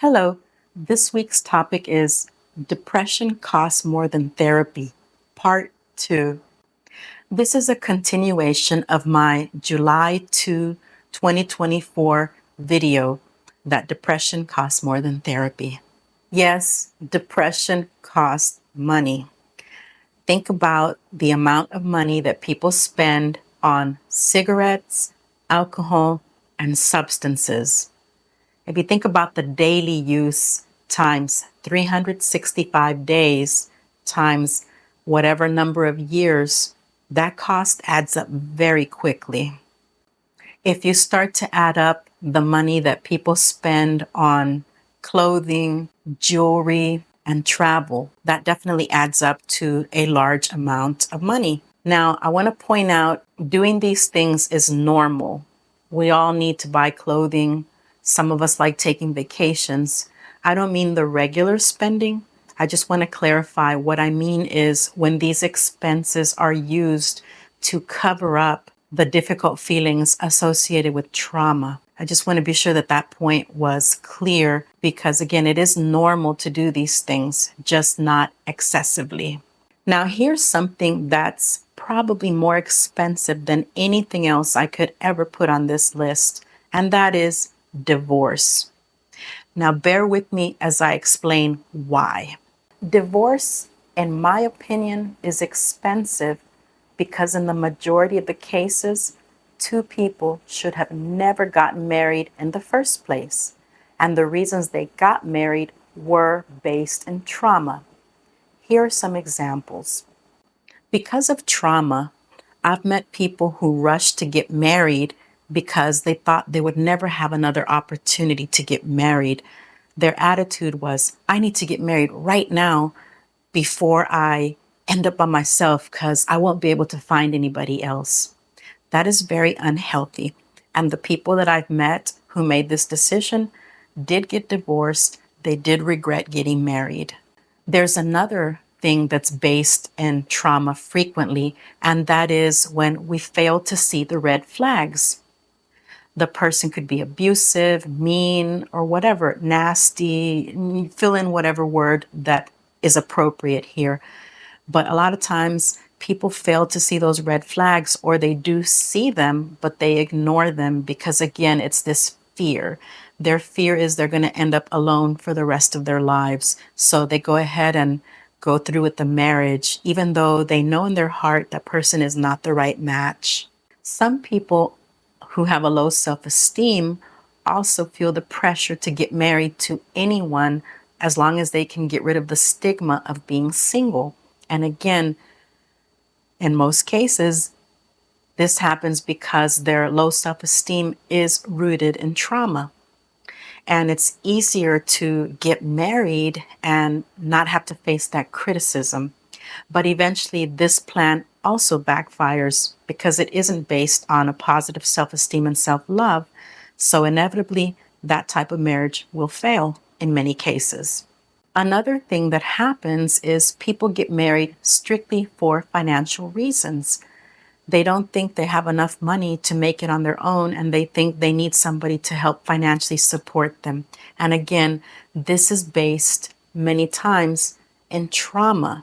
Hello, this week's topic is Depression Costs More Than Therapy, Part 2. This is a continuation of my July 2, 2024 video that depression costs more than therapy. Yes, depression costs money. Think about the amount of money that people spend on cigarettes, alcohol, and substances. If you think about the daily use times 365 days times whatever number of years, that cost adds up very quickly. If you start to add up the money that people spend on clothing, jewelry, and travel, that definitely adds up to a large amount of money. Now, I want to point out doing these things is normal. We all need to buy clothing. Some of us like taking vacations. I don't mean the regular spending. I just want to clarify what I mean is when these expenses are used to cover up the difficult feelings associated with trauma. I just want to be sure that that point was clear because, again, it is normal to do these things, just not excessively. Now, here's something that's probably more expensive than anything else I could ever put on this list, and that is divorce. Now, bear with me as I explain why. Divorce, in my opinion, is expensive because in the majority of the cases, two people should have never gotten married in the first place. And the reasons they got married were based in trauma. Here are some examples. Because of trauma, I've met people who rushed to get married because they thought they would never have another opportunity to get married. Their attitude was, I need to get married right now before I end up by myself because I won't be able to find anybody else. That is very unhealthy. And the people that I've met who made this decision did get divorced. They did regret getting married. There's another thing that's based in trauma frequently, and that is when we fail to see the red flags. The person could be abusive, mean, or whatever, nasty, fill in whatever word that is appropriate here. But a lot of times people fail to see those red flags, or they do see them, but they ignore them because, again, it's this fear. Their fear is they're going to end up alone for the rest of their lives. So they go ahead and go through with the marriage, even though they know in their heart that person is not the right match. Some people who have a low self-esteem also feel the pressure to get married to anyone as long as they can get rid of the stigma of being single. And again, in most cases, this happens because their low self-esteem is rooted in trauma. And it's easier to get married and not have to face that criticism. But eventually, this plan also backfires because it isn't based on a positive self-esteem and self-love. So inevitably, that type of marriage will fail in many cases. Another thing that happens is people get married strictly for financial reasons. They don't think they have enough money to make it on their own, and they think they need somebody to help financially support them. And again, this is based many times in trauma.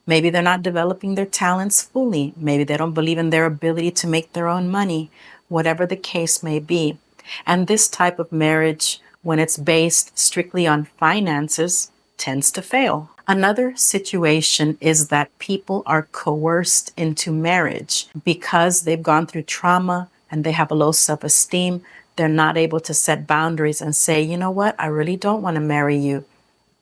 Maybe they're not developing their talents fully. Maybe they don't believe in their ability to make their own money, whatever the case may be. And this type of marriage, when it's based strictly on finances, tends to fail. Another situation is that people are coerced into marriage because they've gone through trauma and they have a low self-esteem. They're not able to set boundaries and say, you know what, I really don't want to marry you.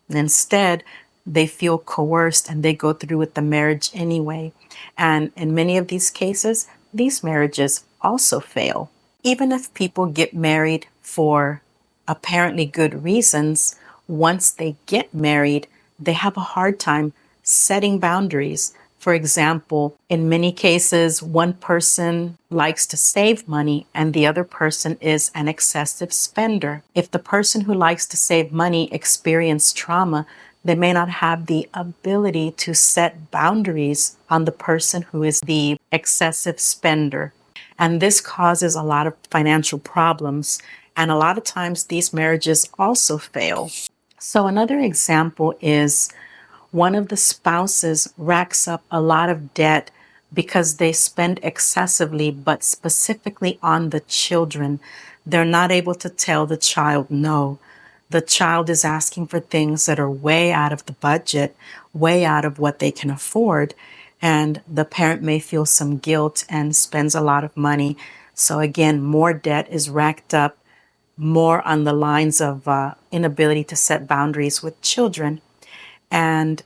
And instead, they feel coerced and they go through with the marriage anyway. And in many of these cases, these marriages also fail. Even if people get married for apparently good reasons, once they get married, they have a hard time setting boundaries. For example, in many cases, one person likes to save money and the other person is an excessive spender. If the person who likes to save money experienced trauma, they may not have the ability to set boundaries on the person who is the excessive spender. And this causes a lot of financial problems. And a lot of times these marriages also fail. So another example is one of the spouses racks up a lot of debt because they spend excessively, but specifically on the children. They're not able to tell the child no. The child is asking for things that are way out of the budget, way out of what they can afford. And the parent may feel some guilt and spends a lot of money. So again, more debt is racked up, more on the lines of inability to set boundaries with children. And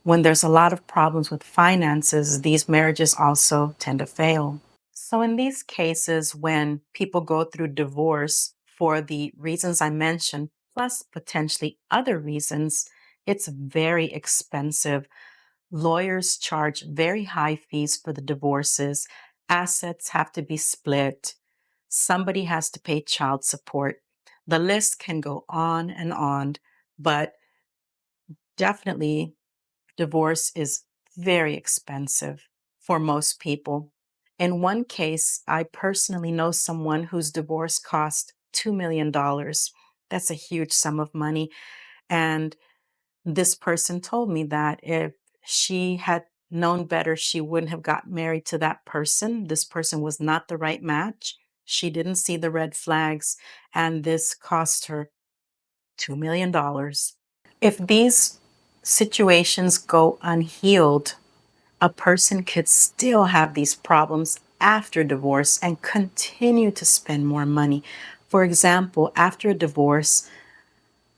when there's a lot of problems with finances, these marriages also tend to fail. So, in these cases, when people go through divorce for the reasons I mentioned, plus potentially other reasons, it's very expensive. Lawyers charge very high fees for the divorces. Assets have to be split. Somebody has to pay child support. The list can go on, but definitely divorce is very expensive for most people. In one case, I personally know someone whose divorce cost $2 million. That's a huge sum of money. And this person told me that if she had known better, she wouldn't have got married to that person. This person was not the right match. She didn't see the red flags, and this cost her $2 million. If these situations go unhealed, a person could still have these problems after divorce and continue to spend more money. For example, after a divorce,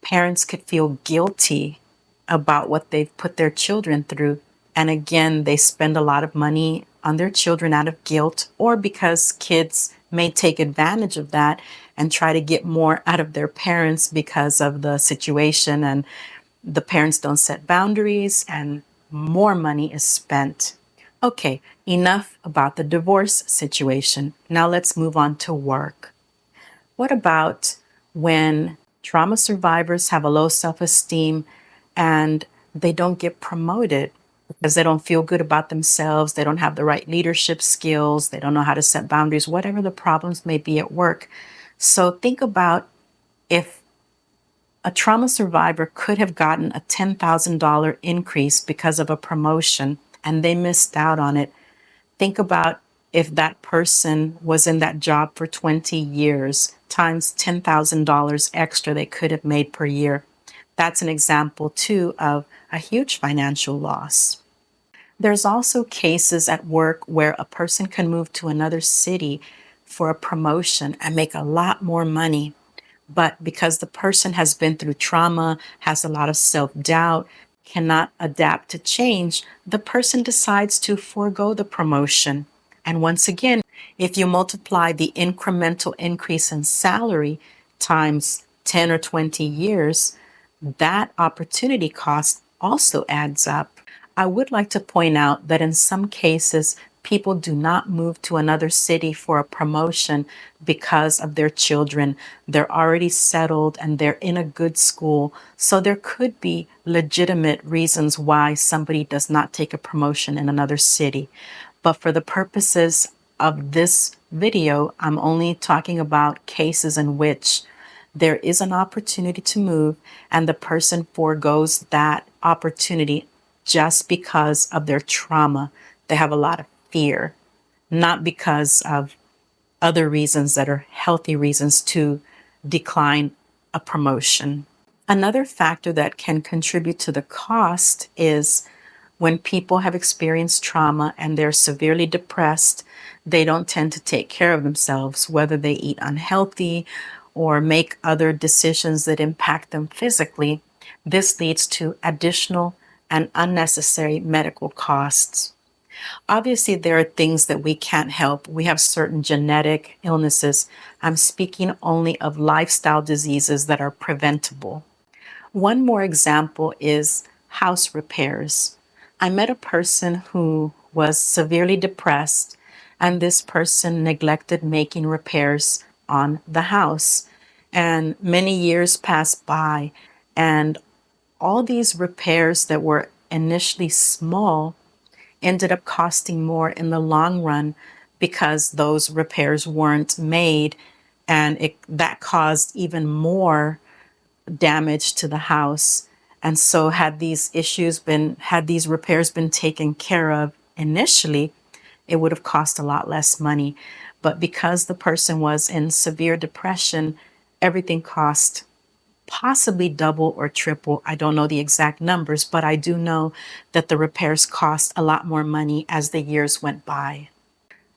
parents could feel guilty about what they've put their children through. And again, they spend a lot of money on their children out of guilt or because kids may take advantage of that and try to get more out of their parents because of the situation, and the parents don't set boundaries and more money is spent. Okay, enough about the divorce situation. Now let's move on to work. What about when trauma survivors have a low self esteem and they don't get promoted because they don't feel good about themselves? They don't have the right leadership skills. They don't know how to set boundaries, whatever the problems may be at work. So think about if a trauma survivor could have gotten a $10,000 increase because of a promotion and they missed out on it. Think about if that person was in that job for 20 years times $10,000 extra they could have made per year. That's an example, too, of a huge financial loss. There's also cases at work where a person can move to another city for a promotion and make a lot more money. But because the person has been through trauma, has a lot of self doubt, cannot adapt to change, the person decides to forego the promotion. And once again, if you multiply the incremental increase in salary times 10 or 20 years, that opportunity cost also adds up. I would like to point out that in some cases, people do not move to another city for a promotion because of their children. They're already settled and they're in a good school. So there could be legitimate reasons why somebody does not take a promotion in another city. But for the purposes of this video, I'm only talking about cases in which there is an opportunity to move and the person foregoes that opportunity just because of their trauma. They have a lot of fear, not because of other reasons that are healthy reasons to decline a promotion. Another factor that can contribute to the cost is when people have experienced trauma and they're severely depressed, they don't tend to take care of themselves, whether they eat unhealthy or make other decisions that impact them physically. This leads to additional and unnecessary medical costs. Obviously, there are things that we can't help. We have certain genetic illnesses. I'm speaking only of lifestyle diseases that are preventable. One more example is house repairs. I met a person who was severely depressed, and this person neglected making repairs on the house. And many years passed by, and all these repairs that were initially small ended up costing more in the long run because those repairs weren't made, and that caused even more damage to the house. And so had these repairs been taken care of initially, it would have cost a lot less money. But because the person was in severe depression, everything cost possibly double or triple. I don't know the exact numbers, but I do know that the repairs cost a lot more money as the years went by.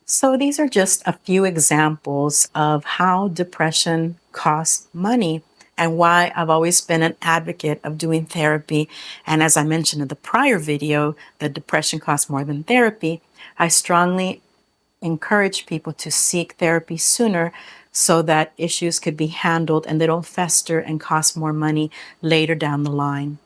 So these are just a few examples of how depression costs money and why I've always been an advocate of doing therapy. And as I mentioned in the prior video, that depression costs more than therapy, I strongly encourage people to seek therapy sooner so that issues could be handled and they don't fester and cost more money later down the line.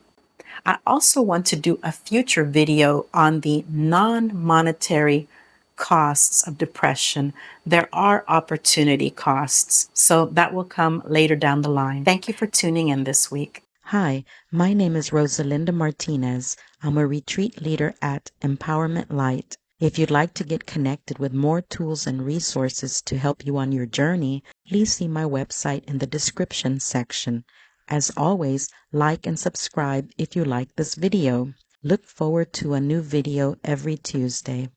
I also want to do a future video on the non-monetary costs of depression. There are opportunity costs, so that will come later down the line. Thank you for tuning in this week. Hi, my name is Rosalinda Martinez. I'm a retreat leader at Empowerment Light. If you'd like to get connected with more tools and resources to help you on your journey, please see my website in the description section. As always, like and subscribe if you like this video. Look forward to a new video every Tuesday.